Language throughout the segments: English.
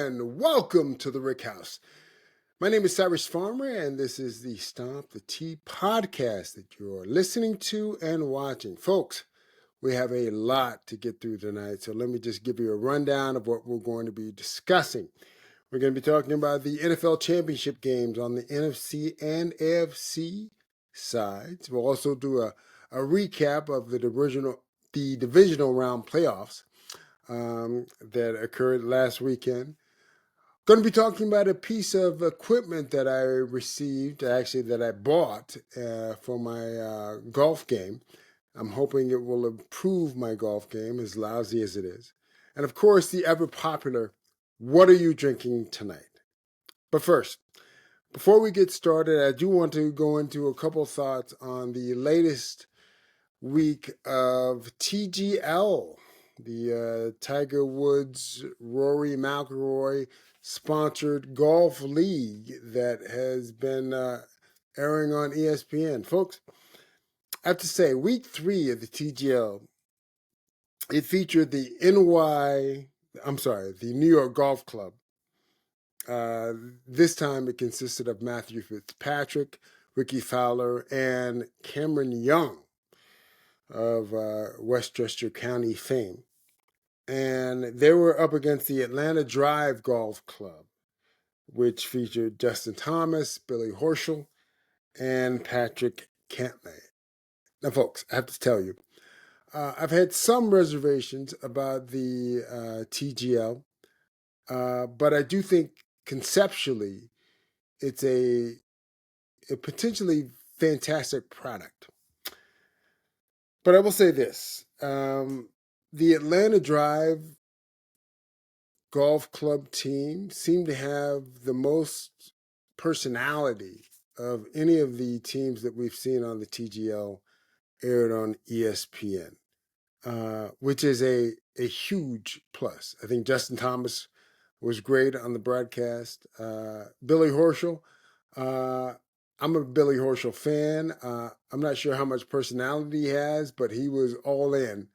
and welcome to the Rick House. My name is Cyrus Farmer, and this is the Stomp The Tee podcast that you're listening to and watching. Folks, we have a lot to get through tonight, so let me just give you a rundown of what we're going to be discussing. We're going to be talking about the NFL championship games on the NFC and AFC sides. We'll also do a recap of the divisional round playoffs that occurred last weekend. Going to be talking about a piece of equipment that I received, actually that I bought for my golf game. I'm hoping it will improve my golf game, as lousy as it is. And of course, the ever popular, what are you drinking tonight? But first, before we get started, I do want to go into a couple thoughts on the latest week of TGL, the Tiger Woods, Rory McIlroy sponsored golf league that has been airing on ESPN. Folks, I have to say, week 3 of the TGL, it featured the New York Golf Club. This time it consisted of Matthew Fitzpatrick, Ricky Fowler, and Cameron Young of Westchester County fame. And they were up against the Atlanta Drive Golf Club, which featured Justin Thomas, Billy Horschel, and Patrick Cantlay. Now, folks, I have to tell you, I've had some reservations about the TGL, but I do think conceptually it's a potentially fantastic product. But I will say this, the Atlanta Drive Golf Club team seemed to have the most personality of any of the teams that we've seen on the TGL aired on ESPN, which is a huge plus. I think Justin Thomas was great on the broadcast. Billy Horschel, I'm a Billy Horschel fan. I'm not sure how much personality he has, but he was all in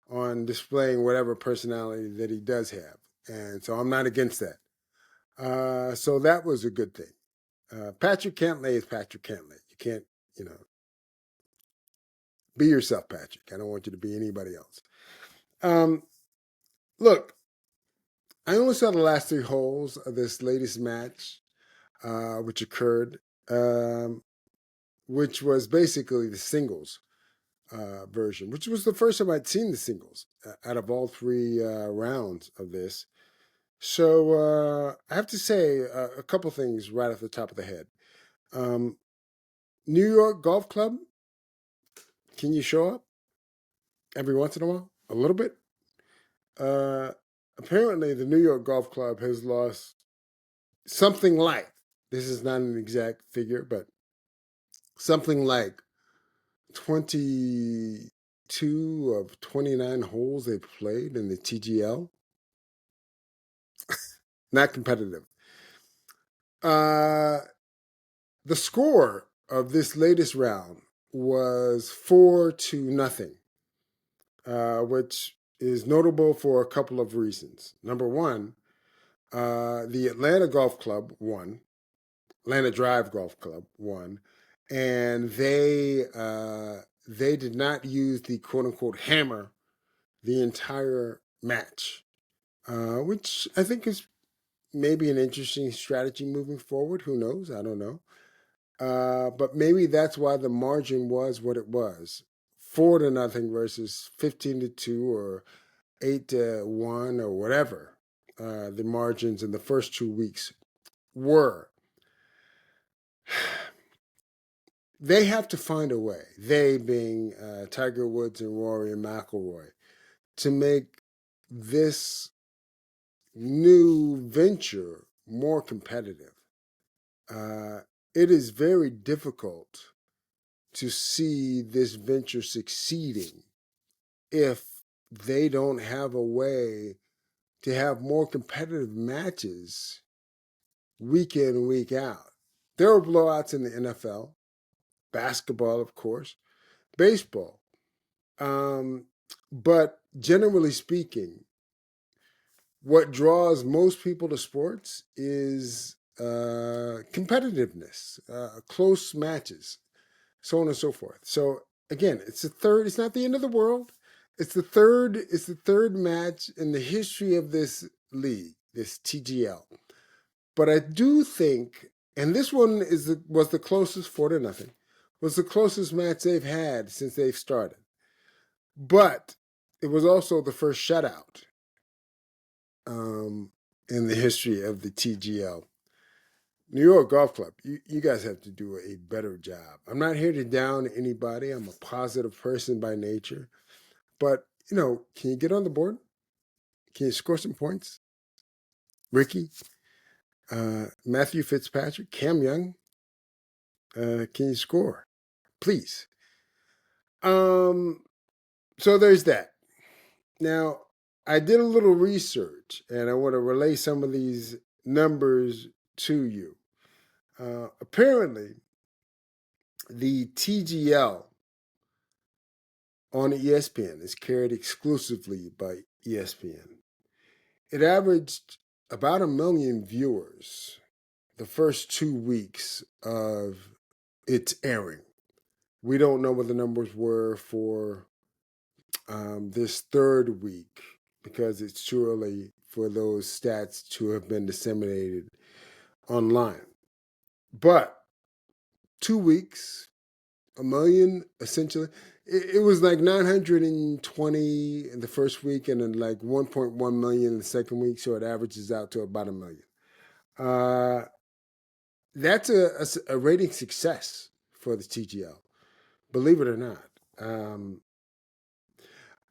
on displaying whatever personality that he does have. And so I'm not against that. So that was a good thing. Patrick Cantlay is Patrick Cantlay. You can't, be yourself, Patrick. I don't want you to be anybody else. Look, I only saw the last 3 holes of this latest match, which occurred, which was basically the singles version, which was the first time I'd seen the singles out of all 3 rounds of this. So I have to say a couple things right off the top of the head. New York Golf Club, can you show up every once in a while? A little bit? Apparently, the New York Golf Club has lost something like, this is not an exact figure, but something like 22 of 29 holes they've played in the TGL. Not competitive. The score of this latest round was 4-0, which is notable for a couple of reasons. Number one, the Atlanta Golf Club won. Atlanta Drive Golf Club won, and they did not use the quote unquote hammer the entire match, which I think is maybe an interesting strategy moving forward. Who knows? I don't know. But maybe that's why the margin was what it was. 4-0 versus 15-2 or 8-1 or whatever the margins in the first 2 weeks were. They have to find a way, they being Tiger Woods and Rory and McIlroy, to make this new venture more competitive. It is very difficult to see this venture succeeding if they don't have a way to have more competitive matches week in, week out. There are blowouts in the NFL, basketball, of course, baseball. But generally speaking, what draws most people to sports is competitiveness, close matches, so on and so forth. So again, it's the third. It's not the end of the world. It's the third. It's the third match in the history of this league, this TGL. But I do think, and this one was the closest 4-0. Was the closest match they've had since they've started. But it was also the first shutout in the history of the TGL. New York Golf Club, you guys have to do a better job. I'm not here to down anybody. I'm a positive person by nature. But, can you get on the board? Can you score some points? Ricky, Matthew Fitzpatrick, Cam Young, can you score? Please. So there's that. Now, I did a little research, and I want to relay some of these numbers to you. Apparently, the TGL on ESPN is carried exclusively by ESPN. It averaged about 1 million viewers the first 2 weeks of its airing. We don't know what the numbers were for this third week because it's too early for those stats to have been disseminated online. But 2 weeks, 1 million essentially. It was like 920 in the first week and then like 1.1 million in the second week, so it averages out to about 1 million. That's a rating success for the TGL, believe it or not.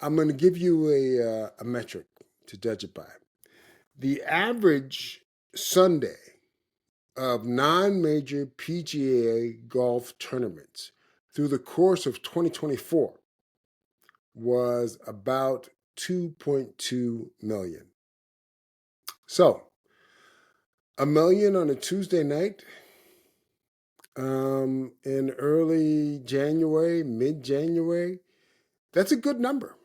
I'm going to give you a metric to judge it by. The average Sunday of non-major PGA golf tournaments through the course of 2024 was about 2.2 million. So, 1 million on a Tuesday night in early January, mid-January, that's a good number.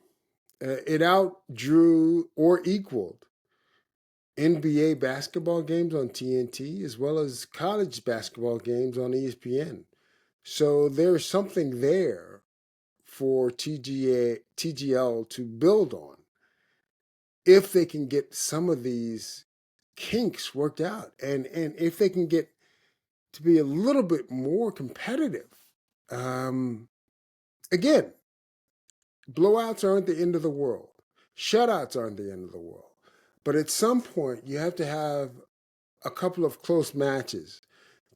It outdrew or equaled NBA basketball games on TNT as well as college basketball games on ESPN. So there's something there for TGL to build on if they can get some of these kinks worked out and if they can get to be a little bit more competitive. Again, blowouts aren't the end of the world. Shutouts aren't the end of the world. But at some point, you have to have a couple of close matches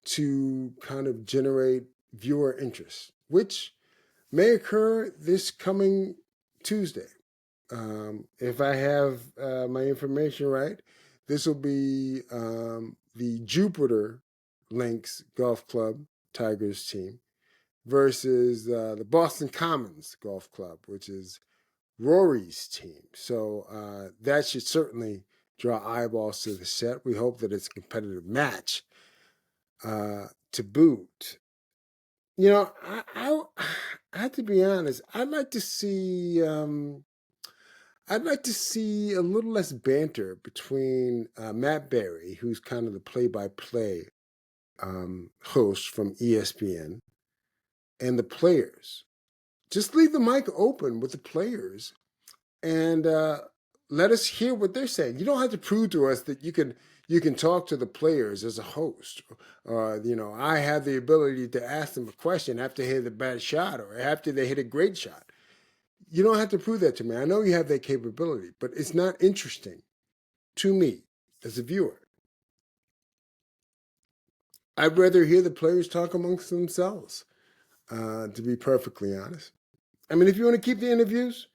to kind of generate viewer interest, which may occur this coming Tuesday. If I have my information right, this will be the Jupiter Links Golf Club Tigers team versus the Boston Commons Golf Club, which is Rory's team. So that should certainly draw eyeballs to the set. We hope that it's a competitive match to boot. I have to be honest. I'd like to see a little less banter between Matt Berry, who's kind of the play-by-play host from ESPN, and the players. Just leave the mic open with the players and let us hear what they're saying. You don't have to prove to us that you can talk to the players as a host. I have the ability to ask them a question after they hit a bad shot or after they hit a great shot. You don't have to prove that to me. I know you have that capability, but it's not interesting to me as a viewer. I'd rather hear the players talk amongst themselves, to be perfectly honest. I mean, if you want to keep the interviews,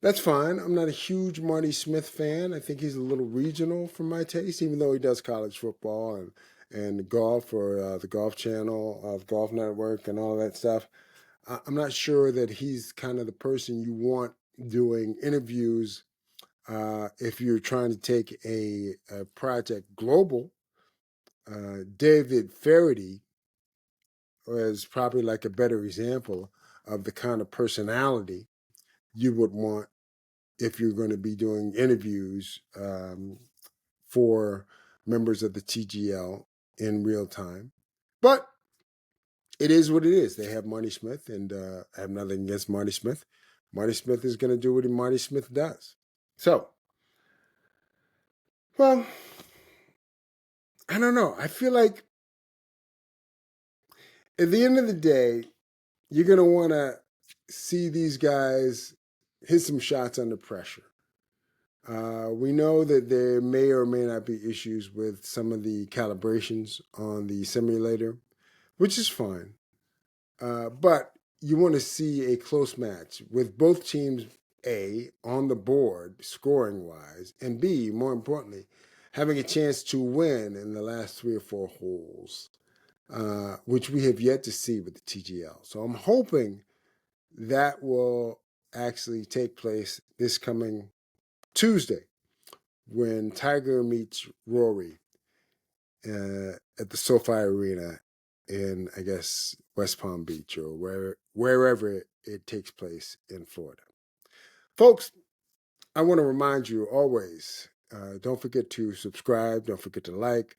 that's fine. I'm not a huge Marty Smith fan. I think he's a little regional for my taste, even though he does college football and golf for the Golf Channel, the Golf Network, and all that stuff. I'm not sure that he's kind of the person you want doing interviews if you're trying to take a project global. David Faraday is probably like a better example of the kind of personality you would want if you're going to be doing interviews for members of the TGL in real time. But it is what it is. They have Marty Smith, and I have nothing against Marty Smith. Marty Smith is going to do what Marty Smith does. So, well, I don't know. I feel like at the end of the day, you're going to want to see these guys hit some shots under pressure. We know that there may or may not be issues with some of the calibrations on the simulator, which is fine. But you want to see a close match with both teams, A, on the board scoring-wise, and B, more importantly, having a chance to win in the last 3 or 4 holes, which we have yet to see with the TGL. So I'm hoping that will actually take place this coming Tuesday when Tiger meets Rory at the SoFi Arena in, I guess, West Palm Beach or wherever it takes place in Florida. Folks, I want to remind you always, don't forget to subscribe, don't forget to like,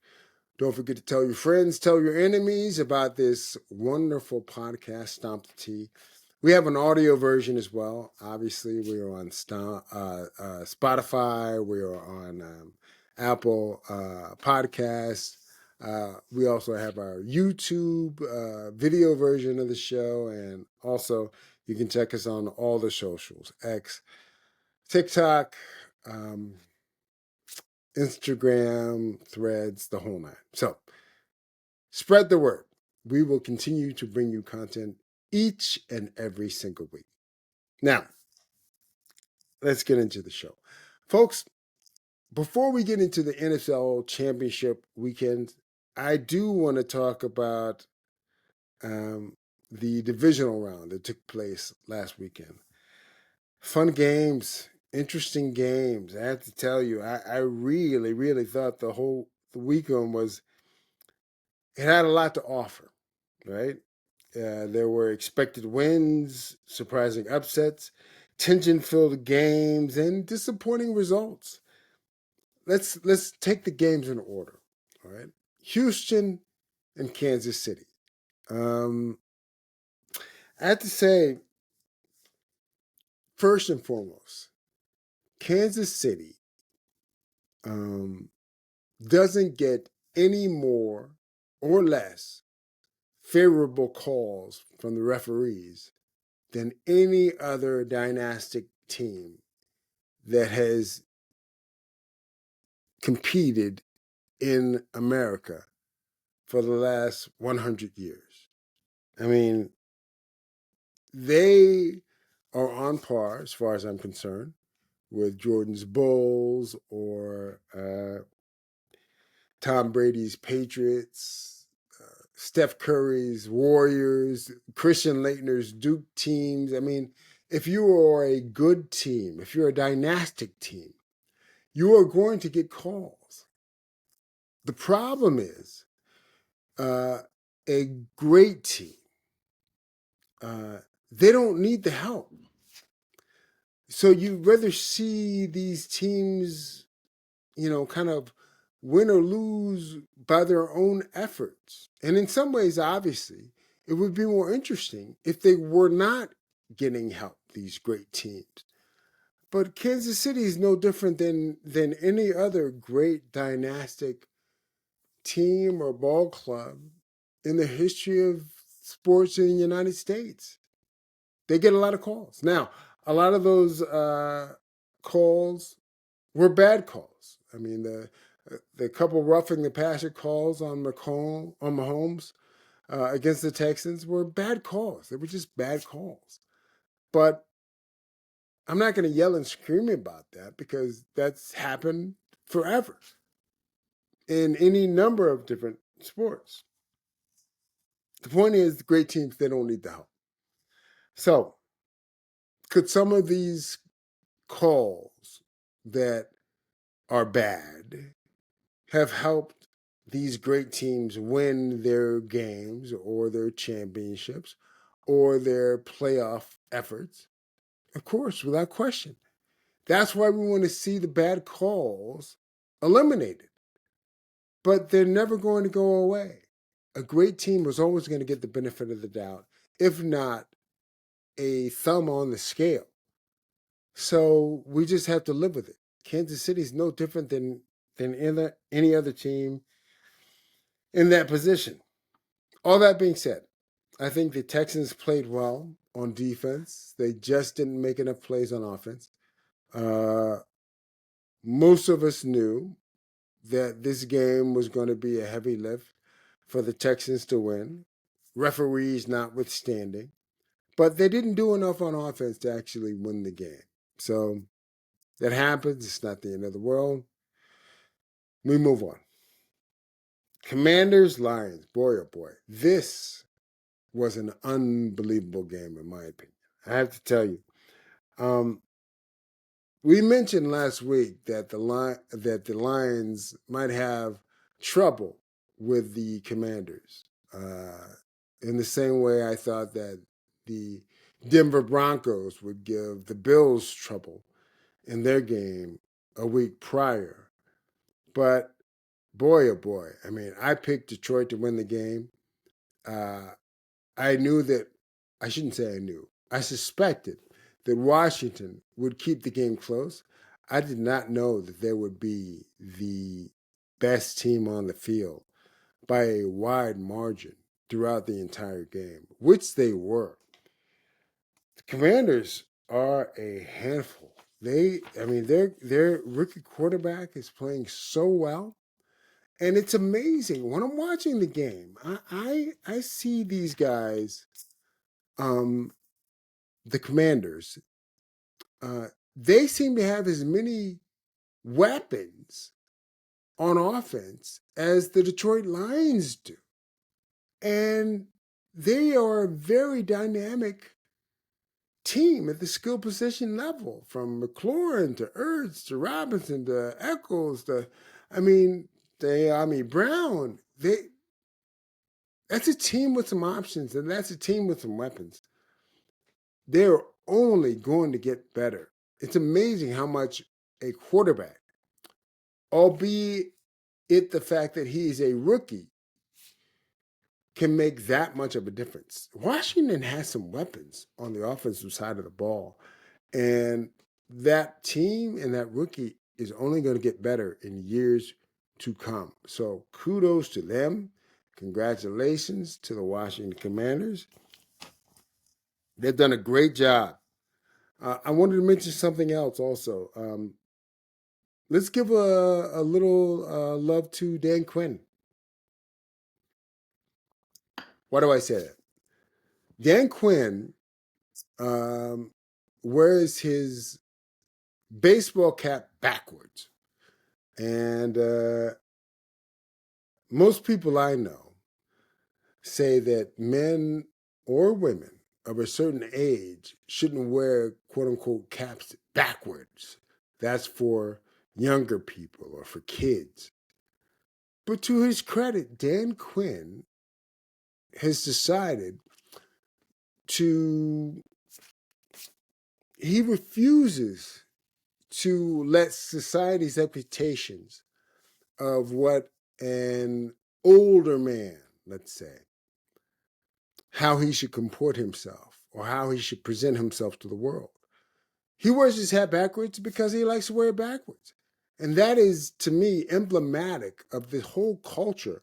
don't forget to tell your friends, tell your enemies about this wonderful podcast, Stomp the Tee. We have an audio version as well. Obviously, we are on Spotify. We are on Apple Podcasts. We also have our YouTube video version of the show. And also, you can check us on all the socials, X, TikTok, Instagram, Threads, the whole nine. So, spread the word. We will continue to bring you content each and every single week. Now, let's get into the show. Folks, before we get into the NFL championship weekend, I do want to talk about the divisional round that took place last weekend. Fun games, interesting games. I have to tell you, I really, really thought the weekend it had a lot to offer, right? There were expected wins, surprising upsets, tension-filled games, and disappointing results. Let's take the games in order. All right, Houston and Kansas City. I have to say, first and foremost, Kansas City doesn't get any more or less favorable calls from the referees than any other dynastic team that has competed in America for the last 100 years. I mean, they are on par, as far as I'm concerned, with Jordan's Bulls or Tom Brady's Patriots, Steph Curry's Warriors, Christian Laettner's Duke teams. I mean, if you are a good team, if you're a dynastic team, you are going to get calls. The problem is a great team, they don't need the help. So you'd rather see these teams, kind of win or lose by their own efforts. And in some ways, obviously, it would be more interesting if they were not getting help, these great teams. But Kansas City is no different than any other great dynastic team or ball club in the history of sports in the United States. They get a lot of calls. Now, a lot of those calls were bad calls. I mean, the couple roughing the passer calls on Mahomes against the Texans were bad calls. They were just bad calls. But I'm not going to yell and scream about that because that's happened forever in any number of different sports. The point is, the great teams, they don't need the help. So, could some of these calls that are bad have helped these great teams win their games or their championships or their playoff efforts? Of course, without question. That's why we want to see the bad calls eliminated. But they're never going to go away. A great team was always going to get the benefit of the doubt, if not a thumb on the scale. So we just have to live with it. Kansas City is no different than any other team in that position. All that being said, I think the Texans played well on defense. They just didn't make enough plays on offense. Most of us knew that this game was going to be a heavy lift for the Texans to win, referees notwithstanding. But they didn't do enough on offense to actually win the game. So that happens. It's not the end of the world. We move on. Commanders, Lions. Boy, oh boy. This was an unbelievable game, in my opinion. I have to tell you. We mentioned last week that the Lions might have trouble with the Commanders. In the same way I thought that the Denver Broncos would give the Bills trouble in their game a week prior. But boy, oh boy, I mean, I picked Detroit to win the game. I knew that, I shouldn't say I knew, I suspected that Washington would keep the game close. I did not know that they would be the best team on the field by a wide margin throughout the entire game, which they were. The Commanders are a handful. Their rookie quarterback is playing so well, and it's amazing when I'm watching the game. I see these guys, the Commanders. They seem to have as many weapons on offense as the Detroit Lions do, and they are a very dynamic team at the skill position level, from McLaurin to Ertz to Robinson to Eccles to, Brown. That's a team with some options, and that's a team with some weapons. They're only going to get better. It's amazing how much a quarterback, albeit the fact that he's a rookie, can make that much of a difference. Washington has some weapons on the offensive side of the ball. And that team and that rookie is only going to get better in years to come. So kudos to them. Congratulations to the Washington Commanders. They've done a great job. I wanted to mention something else also. Let's give a little love to Dan Quinn. Why do I say that? Dan Quinn wears his baseball cap backwards. And most people I know say that men or women of a certain age shouldn't wear quote unquote caps backwards. That's for younger people or for kids. But to his credit, Dan Quinn has decided he refuses to let society's expectations of what an older man, let's say, how he should comport himself or how he should present himself to the world. He wears his hat backwards because he likes to wear it backwards. And that is, to me, emblematic of the whole culture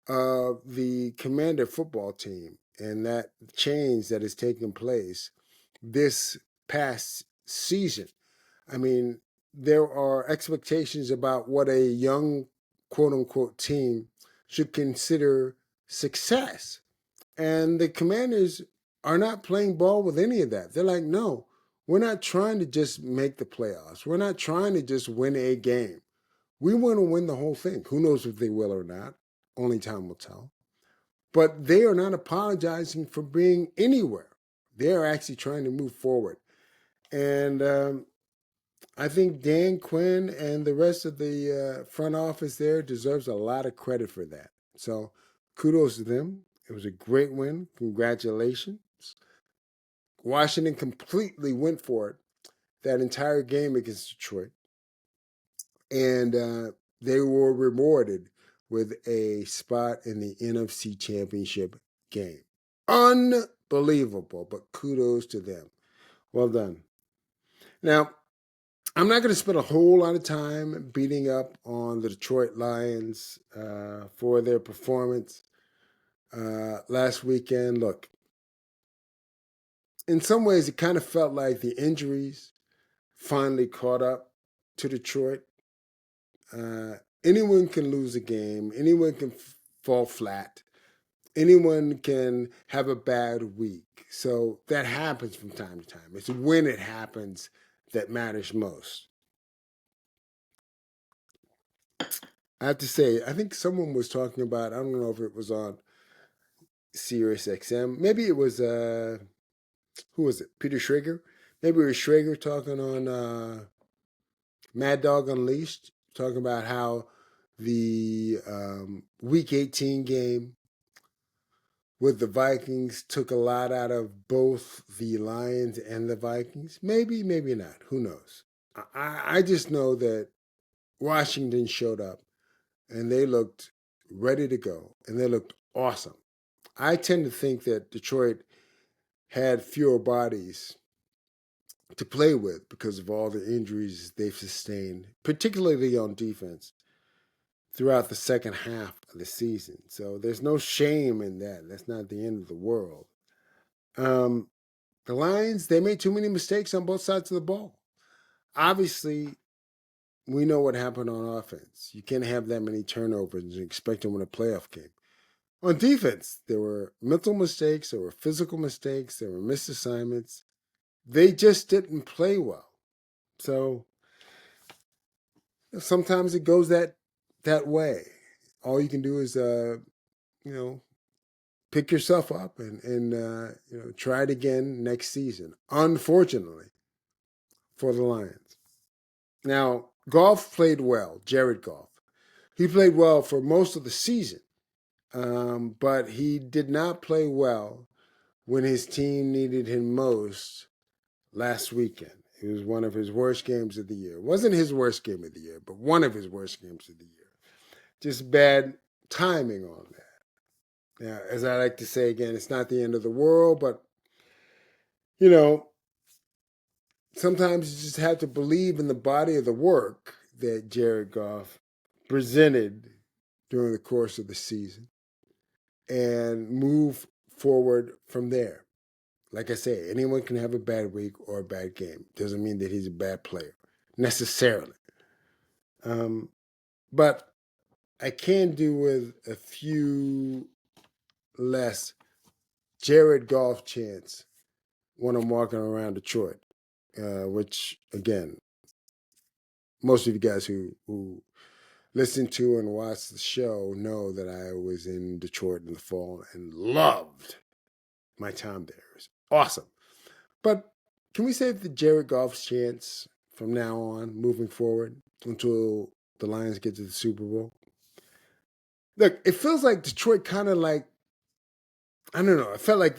of the Commander football team and that change that has taken place this past season. I mean, there are expectations about what a young, quote unquote, team should consider success. And the Commanders are not playing ball with any of that. They're like, no, we're not trying to just make the playoffs. We're not trying to just win a game. We want to win the whole thing. Who knows if they will or not? Only time will tell. But they are not apologizing for being anywhere. They are actually trying to move forward. And I think Dan Quinn and the rest of the front office there deserves a lot of credit for that. So kudos to them. It was a great win. Congratulations. Washington completely went for it. that entire game against Detroit, and they were rewarded with a spot in the NFC Championship game. Unbelievable, but kudos to them. Well done. Now, I'm not going to spend a whole lot of time beating up on the Detroit Lions for their performance last weekend. Look, in some ways, it kind of felt like the injuries finally caught up to Detroit. Anyone can lose a game. Anyone can fall flat. Anyone can have a bad week. So that happens from time to time. It's when it happens that matters most. I have to say, I think someone was talking about, I don't know if it was on Sirius XM. Maybe it was, who was it? Peter Schrager? Maybe it was Schrager talking on Mad Dog Unleashed, talking about how the Week 18 game with the Vikings took a lot out of both the Lions and the Vikings. Maybe, maybe not. Who knows? I just know that Washington showed up and they looked ready to go and they looked awesome. I tend to think that Detroit had fewer bodies to play with because of all the injuries they've sustained, particularly on defense, throughout the second half of the season. So there's no shame in that. That's not the end of the world. The Lions, they made too many mistakes on both sides of the ball. Obviously, we know what happened on offense. You can't have that many turnovers and expect to win a playoff game. On defense, there were mental mistakes, there were physical mistakes, there were missed assignments. They just didn't play well. So sometimes it goes that way. All you can do is pick yourself up and try it again next season. Unfortunately for the Lions. Now, Goff played well, Jared Goff. He played well for most of the season, but he did not play well when his team needed him most last weekend. It was one of his worst games of the year. It wasn't his worst game of the year, but one of his worst games of the year. Just bad timing on that. Now, as I like to say again, it's not the end of the world, but, sometimes you just have to believe in the body of the work that Jared Goff presented during the course of the season and move forward from there. Like I say, anyone can have a bad week or a bad game. Doesn't mean that he's a bad player, necessarily. But I can do with a few less Jared Goff chants when I'm walking around Detroit, which, again, most of you guys who listen to and watch the show know that I was in Detroit in the fall and loved my time there. It was awesome. But can we say that Jared Goff's chance from now on, moving forward, until the Lions get to the Super Bowl? Look, it feels like Detroit kind of like, I don't know, it felt like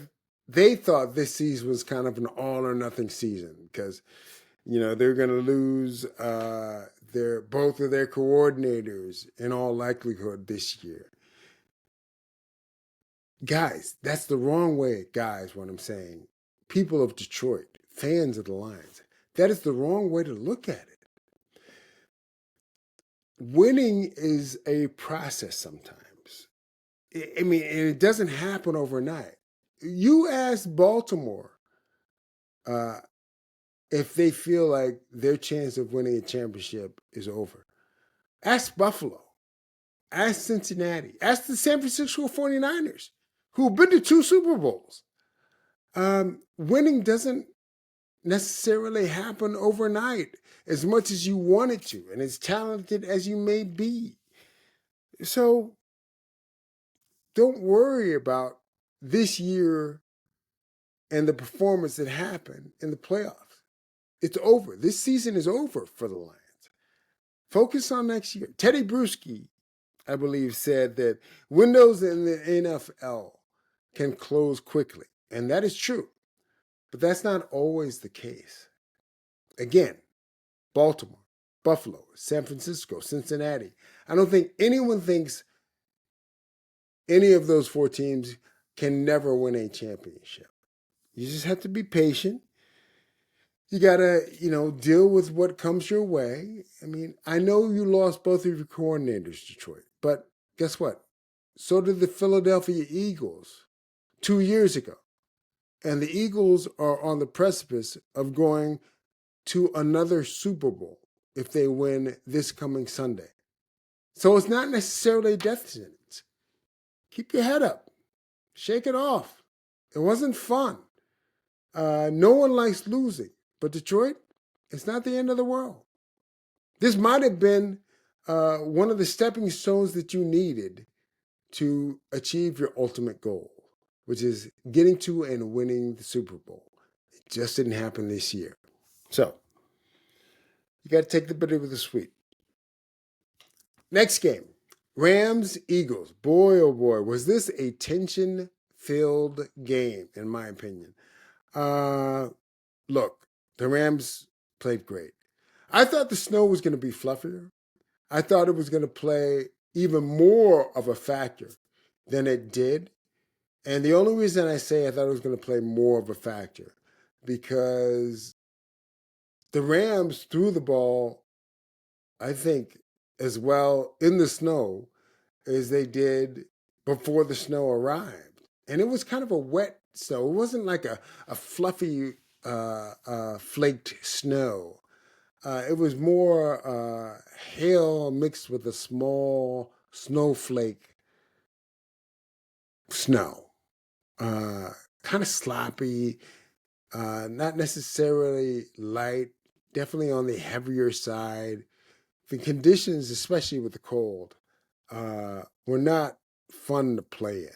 they thought this season was kind of an all or nothing season because, they're going to lose both of their coordinators in all likelihood this year. Guys, that's the wrong way, guys, what I'm saying. People of Detroit, fans of the Lions, that is the wrong way to look at it. Winning is a process sometimes. I mean, and it doesn't happen overnight. You ask Baltimore if they feel like their chance of winning a championship is over. Ask Buffalo. Ask Cincinnati. Ask the San Francisco 49ers, who've been to 2 Super Bowls. Winning doesn't necessarily happen overnight as much as you want it to and as talented as you may be. So don't worry about this year and the performance that happened in the playoffs. It's over. This season is over for the Lions. Focus on next year. Teddy Bruschi, I believe, said that windows in the NFL can close quickly. And that is true. But that's not always the case. again, Baltimore, Buffalo, San Francisco, Cincinnati. I don't think anyone thinks any of those 4 teams can never win a championship. You just have to be patient. You got to, deal with what comes your way. I mean, I know you lost both of your coordinators, Detroit, but guess what? So did the Philadelphia Eagles 2 years ago. And the Eagles are on the precipice of going to another Super Bowl if they win this coming Sunday. So it's not necessarily a death sentence. Keep your head up. Shake it off. It wasn't fun. No one likes losing. But Detroit, it's not the end of the world. This might have been one of the stepping stones that you needed to achieve your ultimate goal, which is getting to and winning the Super Bowl. It just didn't happen this year. So, you got to take the bitter with the sweet. Next game, Rams-Eagles. Boy, oh boy, was this a tension-filled game, in my opinion. Look, the Rams played great. I thought the snow was going to be fluffier. I thought it was going to play even more of a factor than it did. And the only reason I say I thought it was going to play more of a factor because the Rams threw the ball, I think, as well in the snow as they did before the snow arrived. And it was kind of a wet snow. It wasn't like a fluffy, flaked snow. It was more hail mixed with a small snowflake snow. Kind of sloppy, not necessarily light, definitely on the heavier side. The conditions, especially with the cold, were not fun to play in.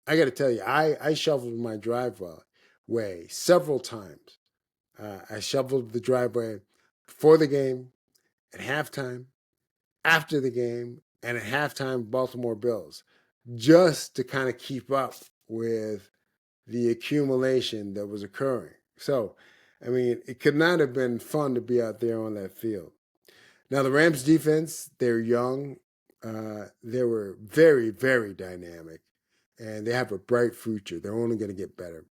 I got to tell you, I shoveled my driveway several times. I shoveled the driveway before the game, at halftime, after the game, and at halftime, Baltimore Bills, just to kind of keep up with the accumulation that was occurring. So, I mean, it could not have been fun to be out there on that field. Now, the Rams defense, they're young. They were very, very dynamic, and they have a bright future. They're only going to get better.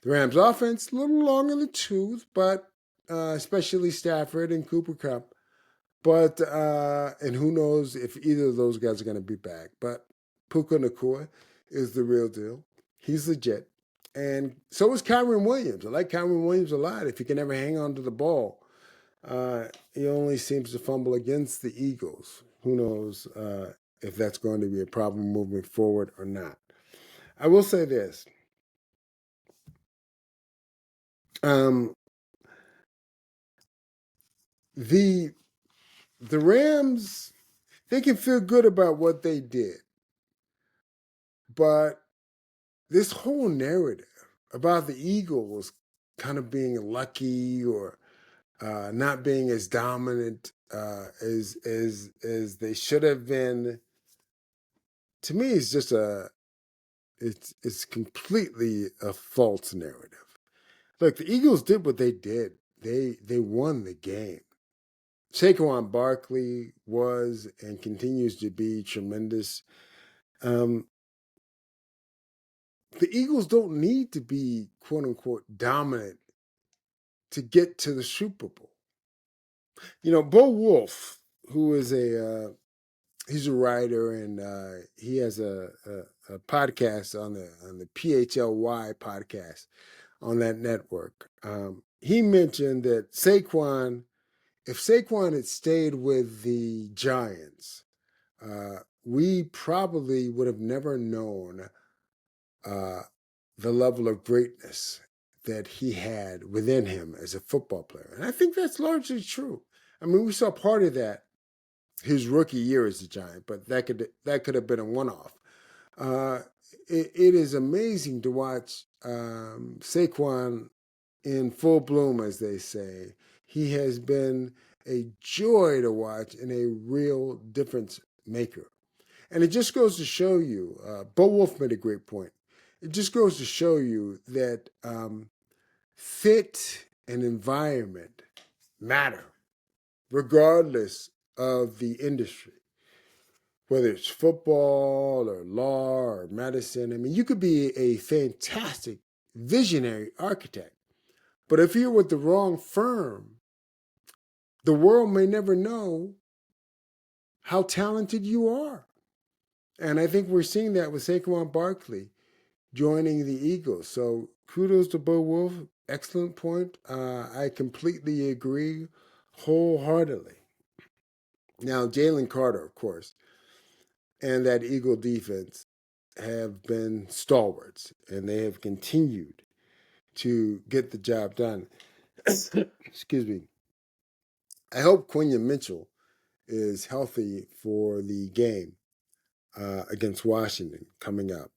The Rams offense, a little long in the tooth, but especially Stafford and Cooper Kupp. But, and who knows if either of those guys are going to be back. But Puka Nacua is the real deal. He's legit. And so is Kyron Williams. I like Kyron Williams a lot. If he can ever hang on to the ball, he only seems to fumble against the Eagles. Who knows if that's going to be a problem moving forward or not. I will say this. The Rams, they can feel good about what they did. But this whole narrative about the Eagles kind of being lucky or not being as dominant as they should have been, to me, is just it's completely a false narrative. Look, the Eagles did what they did. They won the game. Saquon Barkley was and continues to be tremendous. The Eagles don't need to be, quote unquote, dominant to get to the Super Bowl. Bo Wolf, who is he's a writer and he has a podcast on the PHLY podcast on that network. He mentioned that if Saquon had stayed with the Giants, we probably would have never known the level of greatness that he had within him as a football player. And I think that's largely true. I mean, we saw part of that his rookie year as a Giant, but that could have been a one-off. It is amazing to watch Saquon in full bloom, as they say. He has been a joy to watch and a real difference maker. And it just goes to show you, Bo Wolf made a great point. It just goes to show you that fit and environment matter, regardless of the industry, whether it's football or law or medicine. I mean, you could be a fantastic visionary architect, but if you're with the wrong firm, the world may never know how talented you are. And I think we're seeing that with Saquon Barkley joining the Eagles. So kudos to Bo Wolf. Excellent point. I completely agree wholeheartedly. Now, Jalen Carter, of course, and that Eagle defense have been stalwarts, and they have continued to get the job done. Excuse me. I hope Quinion Mitchell is healthy for the game against Washington coming up.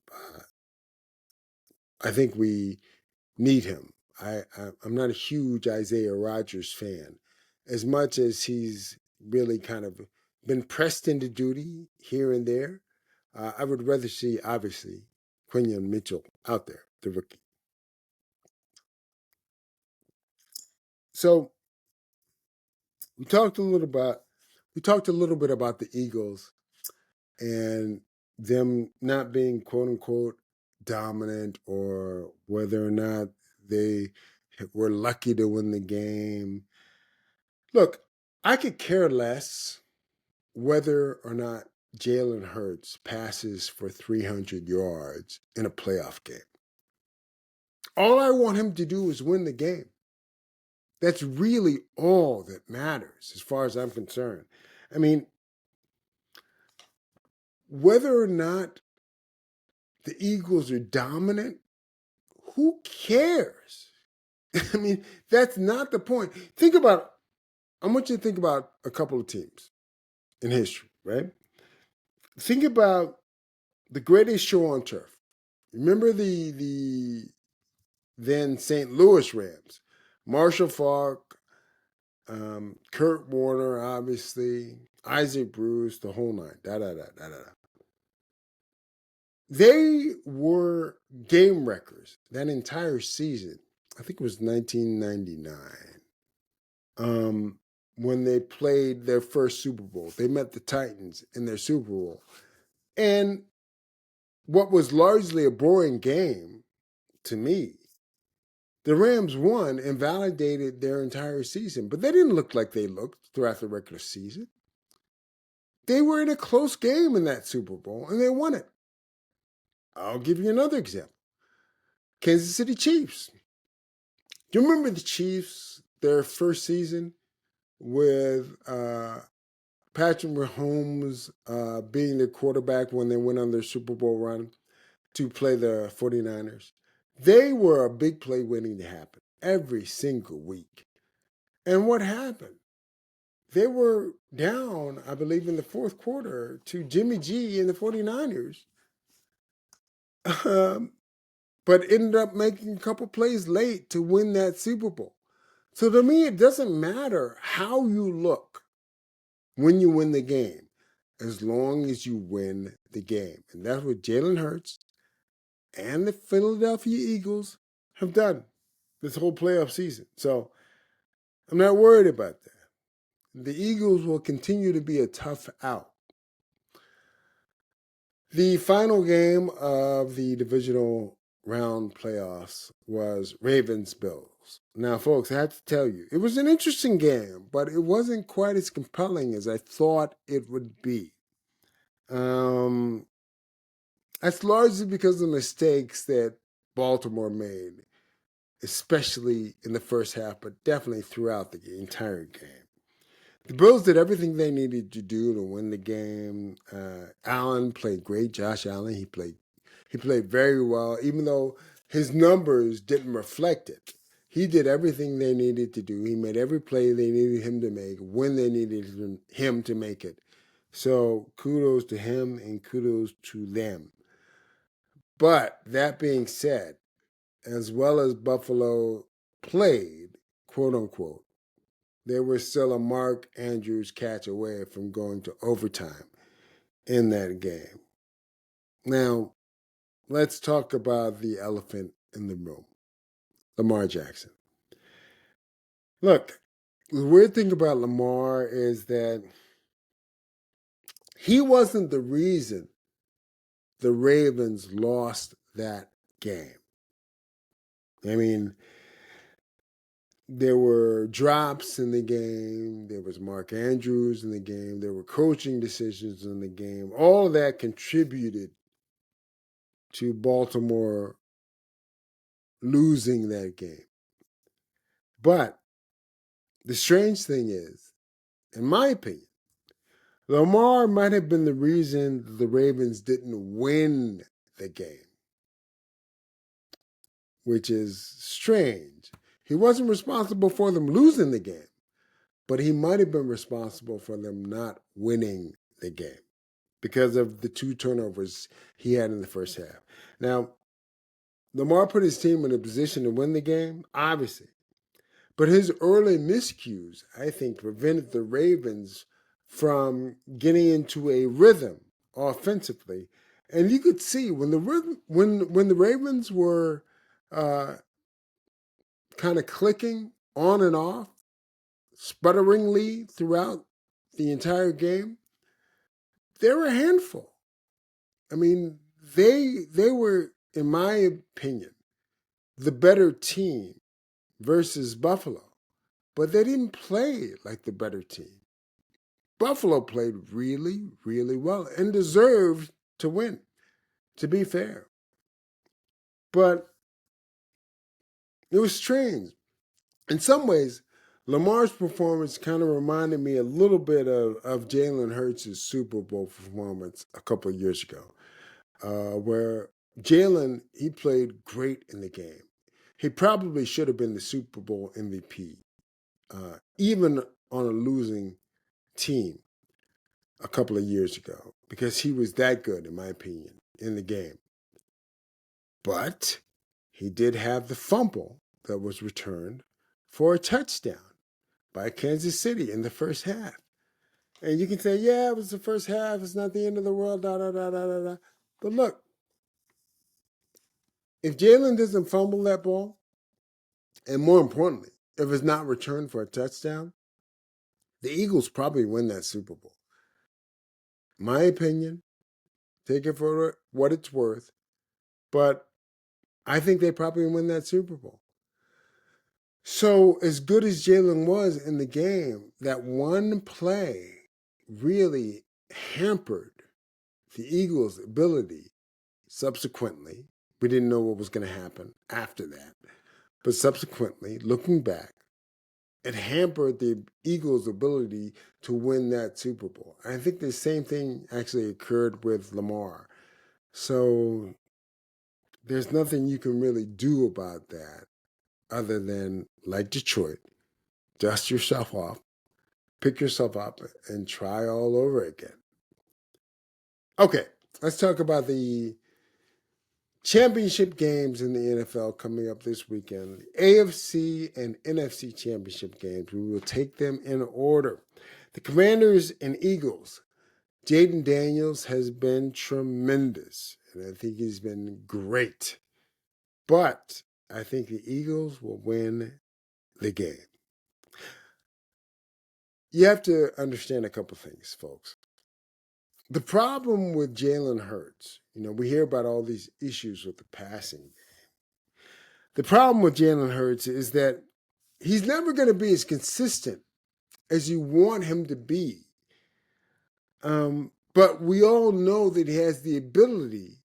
I think we need him. I'm not a huge Isaiah Rodgers fan, as much as he's really kind of been pressed into duty here and there. I would rather see, obviously, Quinion Mitchell out there, the rookie. So we talked a little bit about the Eagles and them not being quote unquote dominant, or whether or not they were lucky to win the game. Look, I could care less whether or not Jalen Hurts passes for 300 yards in a playoff game. All I want him to do is win the game. That's really all that matters as far as I'm concerned. I mean, whether or not the Eagles are dominant, who cares? I mean, that's not the point. I want you to think about a couple of teams in history, right? Think about the greatest show on turf. Remember the then St. Louis Rams, Marshall Faulk, Kurt Warner, obviously, Isaac Bruce, the whole nine. They were game wreckers that entire season. I think it was 1999. When they played their first Super Bowl, they met the Titans in their Super Bowl, and what was largely a boring game to me, the Rams won and validated their entire season. But they didn't look like they looked throughout the regular season. They were in a close game in that Super Bowl, and they won it. I'll give you another example. Kansas City Chiefs. Do you remember the Chiefs, their first season with Patrick Mahomes being the quarterback when they went on their Super Bowl run to play the 49ers? They were a big play waiting to happen every single week. And what happened? They were down, I believe, in the fourth quarter to Jimmy G and the 49ers, but ended up making a couple plays late to win that Super Bowl. So to me, it doesn't matter how you look when you win the game, as long as you win the game. And that's what Jalen Hurts and the Philadelphia Eagles have done this whole playoff season. So I'm not worried about that. The Eagles will continue to be a tough out. The final game of the divisional round playoffs was Ravens-Bills. Now, folks, I have to tell you, it was an interesting game, but it wasn't quite as compelling as I thought it would be. That's largely because of the mistakes that Baltimore made, especially in the first half, but definitely throughout the entire game. The Bills did everything they needed to do to win the game. Allen played great. Josh Allen, he played very well, even though his numbers didn't reflect it. He did everything they needed to do. He made every play they needed him to make when they needed him to make it. So kudos to him and kudos to them. But that being said, as well as Buffalo played, quote unquote, they were still a Mark Andrews catch away from going to overtime in that game. Now, let's talk about the elephant in the room, Lamar Jackson. Look, The weird thing about Lamar is that he wasn't the reason the Ravens lost that game. I mean, there were drops in the game. There was Mark Andrews in the game. There were coaching decisions in the game. All of that contributed to Baltimore losing that game. But the strange thing is, in my opinion, Lamar might have been the reason the Ravens didn't win the game, which is strange. He wasn't responsible for them losing the game, but he might have been responsible for them not winning the game because of the 2 turnovers he had in the first half. Now, Lamar put his team in a position to win the game, obviously, but his early miscues, I think, prevented the Ravens from getting into a rhythm offensively. And you could see when the Ravens were kind of clicking on and off, sputteringly throughout the entire game, they were a handful. I mean, they were, in my opinion, the better team versus Buffalo, but they didn't play like the better team. Buffalo played really, really well and deserved to win, to be fair. But it was strange. In some ways, Lamar's performance kind of reminded me a little bit of Jalen Hurts' Super Bowl performance a couple of years ago, where Jalen, he played great in the game. He probably should have been the Super Bowl MVP, even on a losing team a couple of years ago, because he was that good, in my opinion, in the game. But he did have the fumble that was returned for a touchdown by Kansas City in the first half. And you can say, yeah, it was the first half. It's not the end of the world, da, da, da, da, da, da. But look, if Jalen doesn't fumble that ball, and more importantly, if it's not returned for a touchdown, the Eagles probably win that Super Bowl. My opinion, take it for what it's worth, but I think they probably win that Super Bowl. So, as good as Jalen was in the game, that one play really hampered the Eagles' ability subsequently. We didn't know what was going to happen after that. But subsequently, looking back, it hampered the Eagles' ability to win that Super Bowl. I think the same thing actually occurred with Lamar. So there's nothing you can really do about that other than, like Detroit, dust yourself off, pick yourself up, and try all over again. Okay, let's talk about the championship games in the NFL coming up this weekend. The AFC and NFC championship games. We will take them in order. The Commanders and Eagles. Jaden Daniels has been tremendous, and I think he's been great. But I think the Eagles will win the game. You have to understand a couple things, folks. The problem with Jalen Hurts, we hear about all these issues with the passing. The problem with Jalen Hurts is that he's never going to be as consistent as you want him to be. But we all know that he has the ability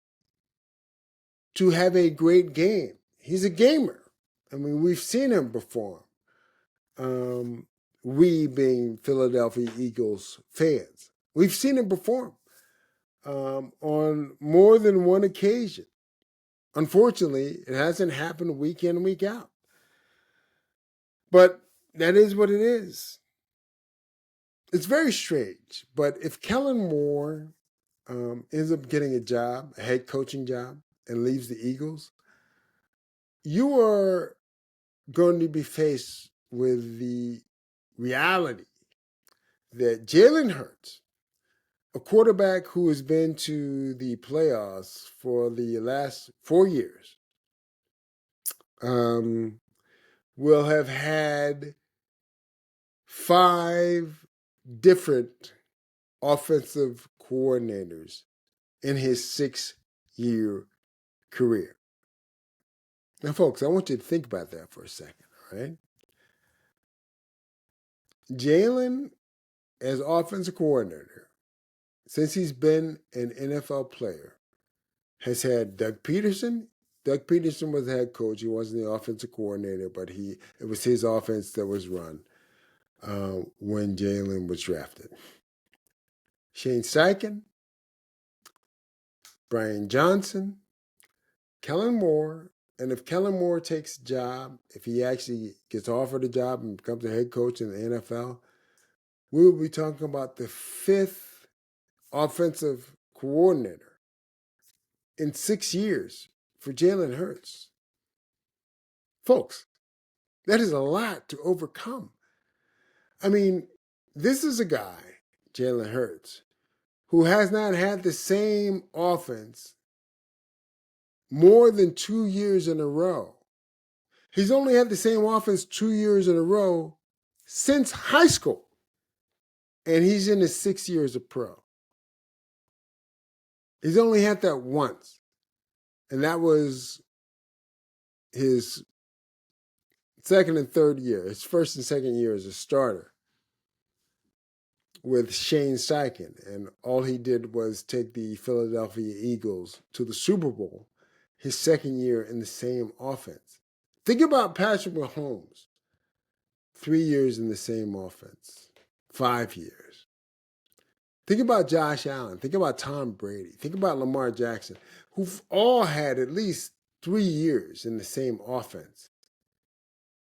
to have a great game. He's a gamer. I mean, we've seen him perform. We being Philadelphia Eagles fans, we've seen him perform on more than one occasion. Unfortunately, it hasn't happened week in and week out. But that is what it is. It's very strange. But if Kellen Moore ends up getting a job, a head coaching job, and leaves the Eagles, you are going to be faced with the reality that Jalen Hurts, a quarterback who has been to the playoffs for the last 4 years, will have had 5 different offensive coordinators in his 6-year career. Now, folks, I want you to think about that for a second, all right? Jalen, as offensive coordinator, since he's been an NFL player, has had Doug Peterson. Doug Peterson was the head coach. He wasn't the offensive coordinator, but it was his offense that was run when Jalen was drafted. Shane Steichen, Brian Johnson, Kellen Moore, and if Kellen Moore takes a job, if he actually gets offered a job and becomes a head coach in the NFL, we will be talking about the 5th offensive coordinator in 6 years for Jalen Hurts. Folks, that is a lot to overcome. I mean, this is a guy, Jalen Hurts, who has not had the same offense more than 2 years in a row. He's only had the same offense 2 years in a row since high school. And he's in his 6 years of pro. He's only had that once. And that was his second and third year, his first and second year as a starter with Shane Steichen. And all he did was take the Philadelphia Eagles to the Super Bowl his second year in the same offense. Think about Patrick Mahomes. 3 years in the same offense. 5 years. Think about Josh Allen. Think about Tom Brady. Think about Lamar Jackson, who've all had at least 3 years in the same offense,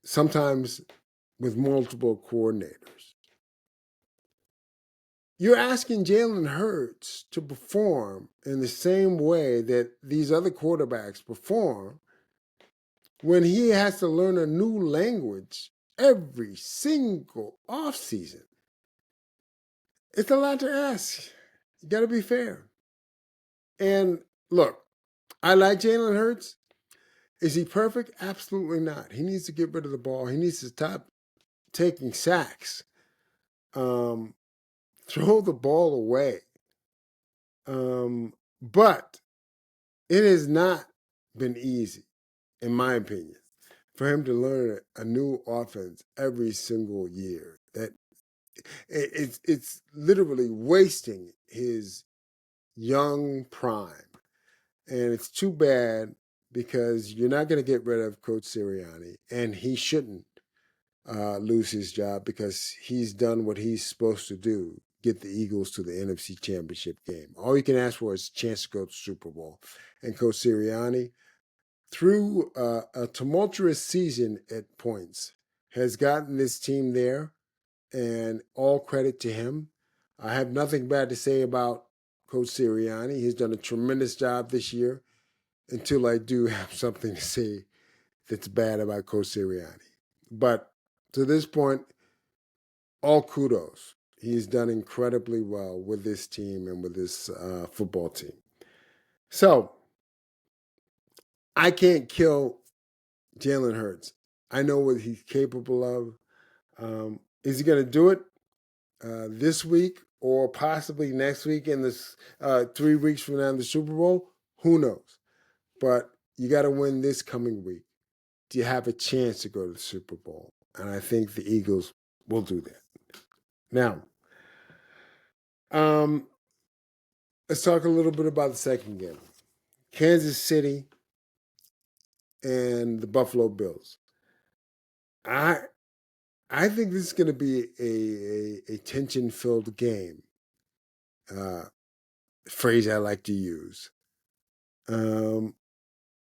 sometimes with multiple coordinators. You're asking Jalen Hurts to perform in the same way that these other quarterbacks perform when he has to learn a new language every single offseason. It's a lot to ask. You got to be fair. And look, I like Jalen Hurts. Is he perfect? Absolutely not. He needs to get rid of the ball. He needs to stop taking sacks. Throw the ball away. But it has not been easy, in my opinion, for him to learn a new offense every single year. That it's literally wasting his young prime. And it's too bad because you're not going to get rid of Coach Sirianni, and he shouldn't lose his job because he's done what he's supposed to do, get the Eagles to the NFC Championship game. All you can ask for is a chance to go to the Super Bowl. And Coach Sirianni, through a tumultuous season at points, has gotten this team there, and all credit to him. I have nothing bad to say about Coach Sirianni. He's done a tremendous job this year until I do have something to say that's bad about Coach Sirianni. But to this point, all kudos. He's done incredibly well with this team and with this football team. So, I can't kill Jalen Hurts. I know what he's capable of. Is he going to do it this week or possibly next week in this 3 weeks from now in the Super Bowl? Who knows? But you got to win this coming week. Do you have a chance to go to the Super Bowl? And I think the Eagles will do that. Now, let's talk a little bit about the second game. Kansas City and the Buffalo Bills. I think this is going to be a tension-filled game. Phrase I like to use.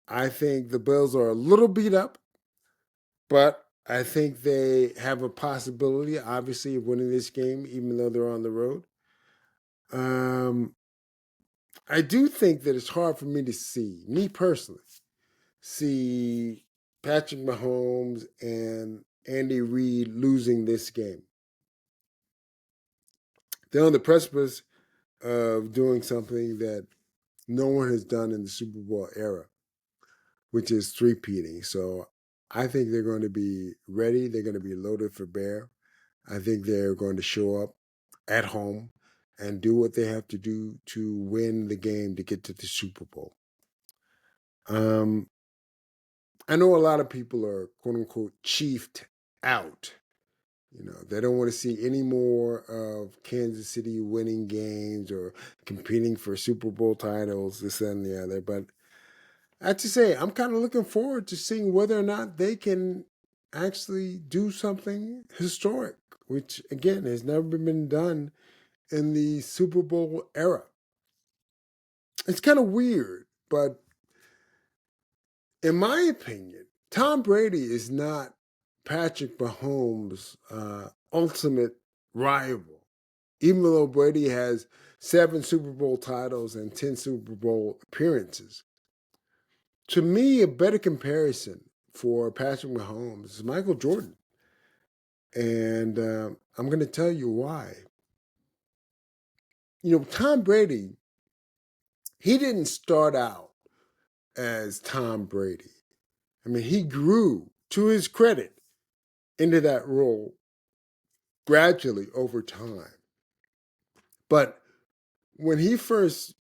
I think the Bills are a little beat up, but I think they have a possibility, obviously, of winning this game, even though they're on the road. I do think that it's hard for me to see, me personally, see Patrick Mahomes and Andy Reid losing this game. They're on the precipice of doing something that no one has done in the Super Bowl era, which is three-peating. So I think they're going to be ready. They're going to be loaded for bear. I think they're going to show up at home and do what they have to do to win the game to get to the Super Bowl. I know a lot of people are quote unquote chiefed out. They don't want to see any more of Kansas City winning games or competing for Super Bowl titles, this and the other. But I have to say, I'm kind of looking forward to seeing whether or not they can actually do something historic, which again has never been done in the Super Bowl era. It's kind of weird, but in my opinion, Tom Brady is not Patrick Mahomes' ultimate rival. Even though Brady has 7 Super Bowl titles and 10 Super Bowl appearances. To me, a better comparison for Patrick Mahomes is Michael Jordan. And I'm going to tell you why. Tom Brady, he didn't start out as Tom Brady. I mean, he grew, to his credit, into that role gradually over time. But when he first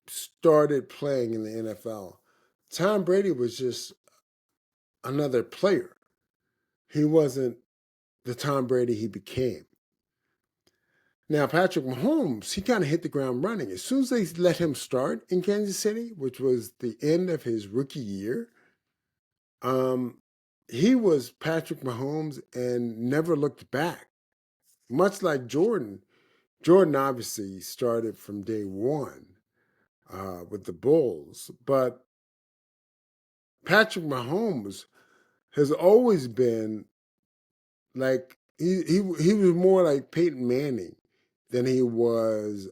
started playing in the NFL, Tom Brady was just another player. He wasn't the Tom Brady he became. Now, Patrick Mahomes, he kind of hit the ground running. As soon as they let him start in Kansas City, which was the end of his rookie year, he was Patrick Mahomes and never looked back. Much like Jordan. Jordan obviously started from day one with the Bulls, but Patrick Mahomes has always been like he was more like Peyton Manning than he was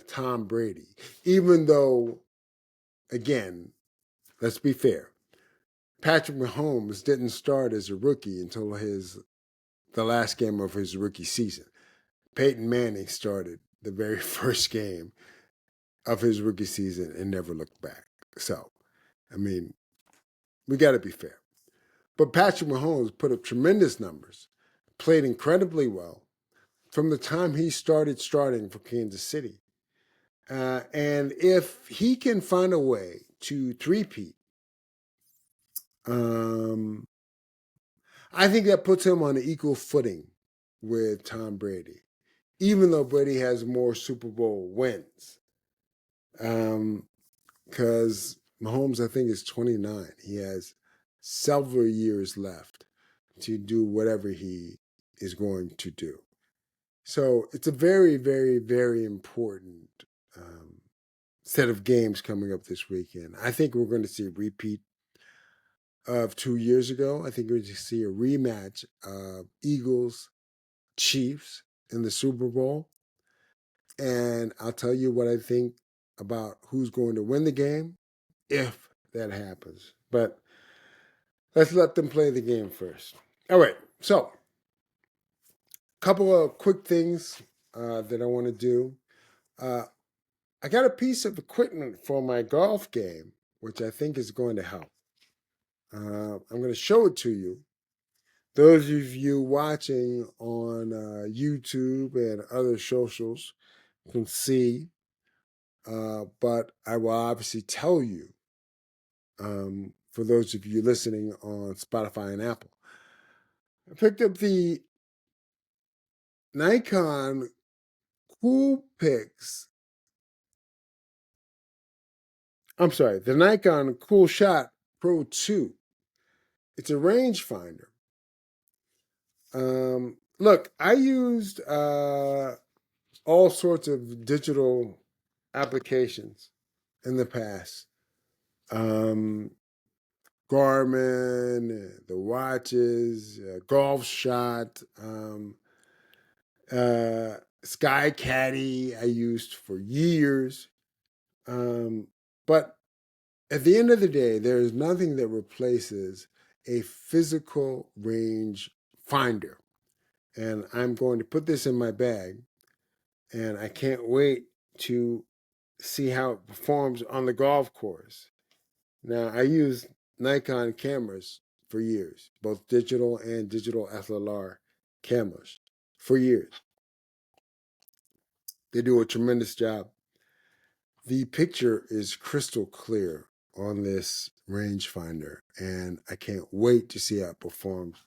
Tom Brady. Even though, again, let's be fair, Patrick Mahomes didn't start as a rookie until the last game of his rookie season. Peyton Manning started the very first game of his rookie season and never looked back. So, I mean, we got to be fair. But Patrick Mahomes put up tremendous numbers, played incredibly well from the time he started starting for Kansas City. And if he can find a way to three-peat, I think that puts him on an equal footing with Tom Brady, even though Brady has more Super Bowl wins. Because Mahomes, I think, is 29. He has several years left to do whatever he is going to do. So it's a very, very, very important set of games coming up this weekend. I think we're going to see a repeat of 2 years ago. I think we're going to see a rematch of Eagles Chiefs in the Super Bowl. And I'll tell you what I think about who's going to win the game if that happens. But let's let them play the game first. All right, so a couple of quick things that I want to do. I got a piece of equipment for my golf game, which I think is going to help. I'm going to show it to you. Those of you watching on YouTube and other socials can see, but I will obviously tell you for those of you listening on Spotify and Apple. I picked up the Nikon the Nikon Cool Shot Pro 2. It's a rangefinder. Look, I used all sorts of digital applications in the past. Garmin, the watches, Golf Shot, Sky Caddy I used for years. But at the end of the day, there is nothing that replaces a physical range finder. And I'm going to put this in my bag, and I can't wait to see how it performs on the golf course. Now, I used Nikon cameras for years, both digital and digital SLR cameras for years. They do a tremendous job. The picture is crystal clear on this rangefinder, and I can't wait to see how it performs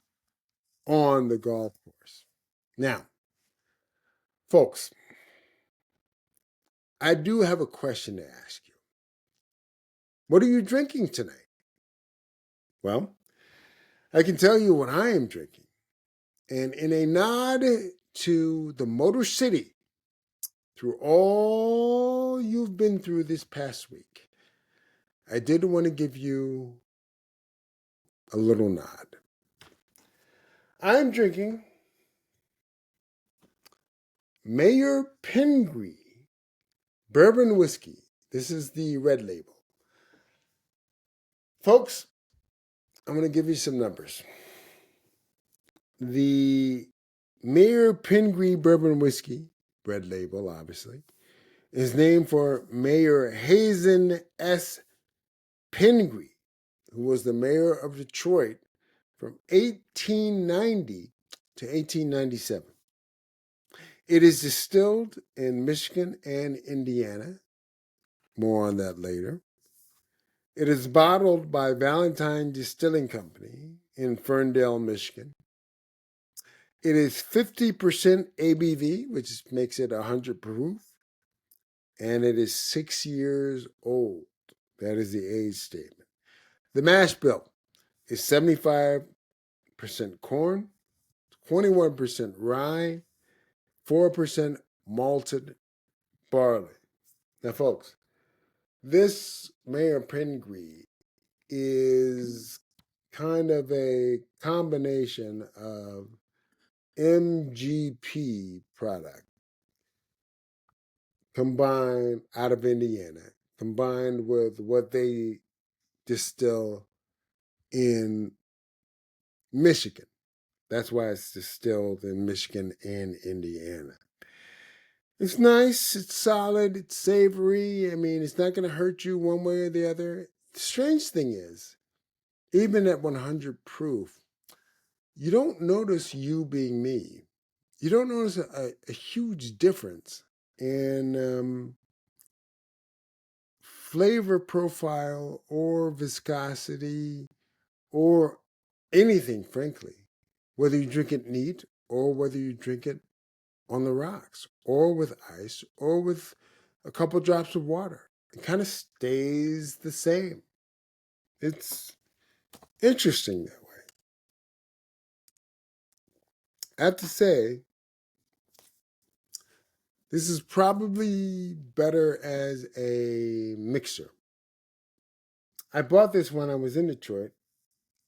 on the golf course. Now, folks, I do have a question to ask you. What are you drinking tonight? Well, I can tell you what I am drinking. And in a nod to the Motor City, through all you've been through this past week, I did want to give you a little nod. I'm drinking Mayor Pengree Bourbon Whiskey. This is the red label. Folks, I'm going to give you some numbers. The Mayor Pengree Bourbon Whiskey, red label obviously, is named for Mayor Hazen S. Pengree, who was the mayor of Detroit from 1890 to 1897. It is distilled in Michigan and Indiana. More on that later. It is bottled by Valentine Distilling Company in Ferndale, Michigan. It is 50% ABV, which makes it 100 proof, and it is 6 years old. That is the age statement. The mash bill is 75% corn, 21% rye, 4% malted barley. Now, folks, this Mayor Pengree is kind of a combination of MGP product combined out of Indiana, combined with what they distill in Michigan. That's why it's distilled in Michigan and Indiana. It's nice, it's solid, it's savory. I mean, it's not going to hurt you one way or the other. The strange thing is, even at 100 proof, you don't notice you being me. You don't notice a huge difference in flavor profile or viscosity or anything, frankly, whether you drink it neat or whether you drink it on the rocks or with ice or with a couple drops of water. It kind of stays the same. It's interesting that way. I have to say, this is probably better as a mixer. I bought this when I was in Detroit.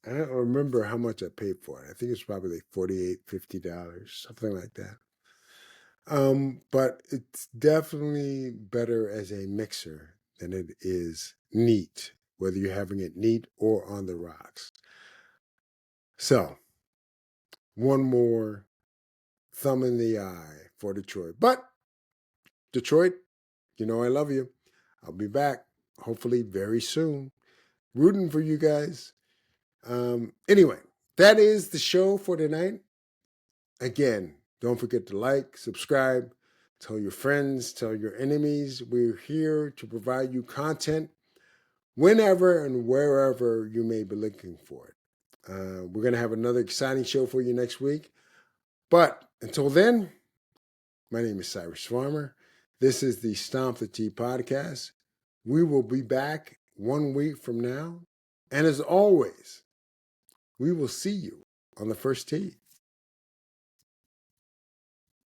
I don't remember how much I paid for it. I think it's probably like $48, $50, something like that. But it's definitely better as a mixer than it is neat, whether you're having it neat or on the rocks. So, one more thumb in the eye for Detroit. But, Detroit, you know I love you. I'll be back, hopefully very soon, rooting for you guys. Anyway, that is the show for tonight. Again, don't forget to like, subscribe, tell your friends, tell your enemies. We're here to provide you content whenever and wherever you may be looking for it. We're going to have another exciting show for you next week. But until then, my name is Cyrus Farmer. This is the Stomp the Tee podcast. We will be back 1 week from now. And as always, we will see you on the first tee.